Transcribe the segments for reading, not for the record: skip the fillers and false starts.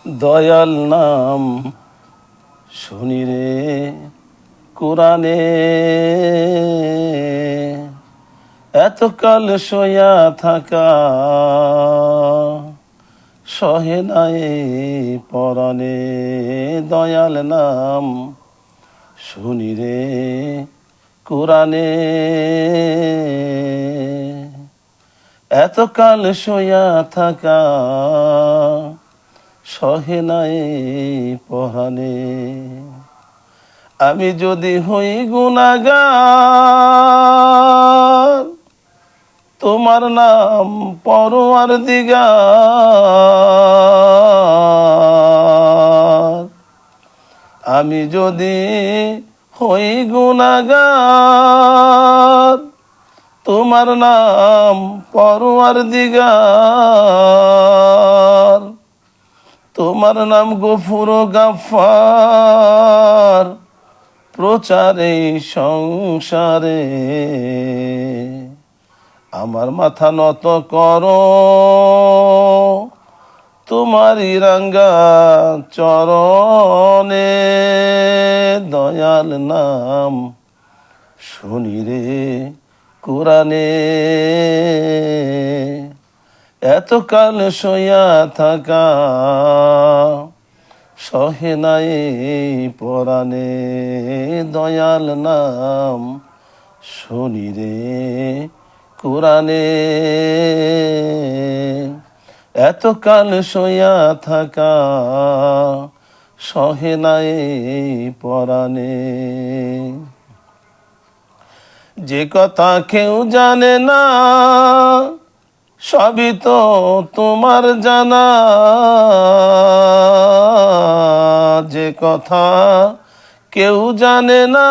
দয়াল নাম শুনি রে কোরআনে, এতকাল শোয়া থাকা সহে নাই পরাণে। দয়াল নাম শুনি রে কোরআনে, এতকাল শোয়া থাকা সহে নাই পরাণে। আমি যদি হই গুনাহগার, তোমার নাম পরওয়ারদিগার। আমি যদি হই গুনাহগার, তোমার নাম পরওয়ারদিগার। তোমার নাম গফুর ও গাফফার, প্রচারে সংসারে আমার মাথা নত করো তোমারই রাঙ্গা চরণে। দয়াল নাম শুনি রে কোরআনে, এতকাল শোয়া থাকা সহে নাই পরাণে। দয়াল নাম শুনি রে কোরআনে, এতকাল শোয়া থাকা সহে নাই পরাণে। যে কথা কেউ জানে না, সবই তো তোমার জানা। যে কথা কেউ জানে না,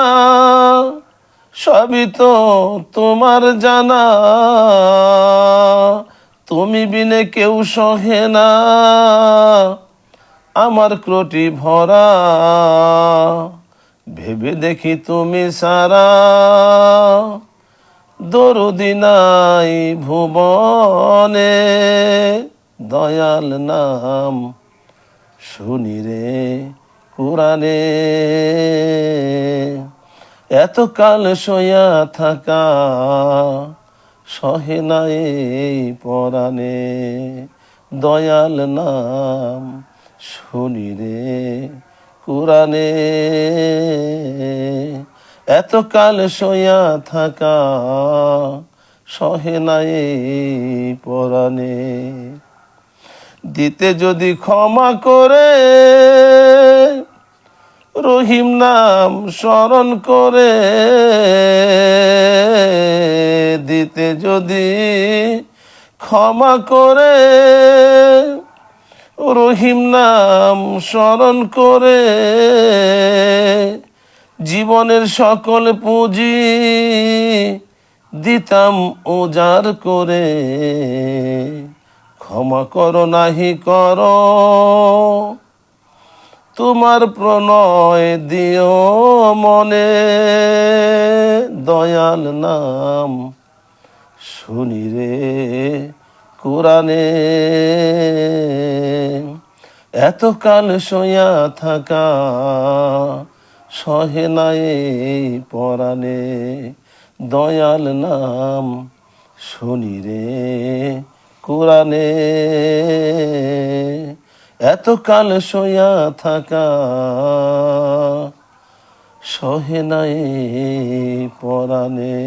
সবই তো তোমার জানা। তুমি বিনে কেউ সহে না আমার ক্রোটি ভরা। ভেবে দেখি তুমি সারা দরদি নাই ভুবনে। দয়াল নাম শুনি রে কোরআনে, এতকাল শোয়া থাকা সহে নাই পরাণে। দয়াল নাম শুনি রে কোরআনে, এতকাল শোয়া থাকা সহে নাই পরাণে। দিতে যদি ক্ষমা করে রহিম নাম স্মরণ করে, দিতে যদি ক্ষমা করে রহিম নাম স্মরণ করে, জীবনের সকল পুঁজি দিতাম উজাড় করে। ক্ষমা করো নাহি করো তোমার প্রণয় দিও মনে। দয়াল নাম শুনি রে কোরআনে, এতকাল শোয়া থাকা সহে নাই পরাণে। দয়াল নাম শুনি রে কোরআনে, এতকাল শোয়া থাকা সহে নাই পরাণে।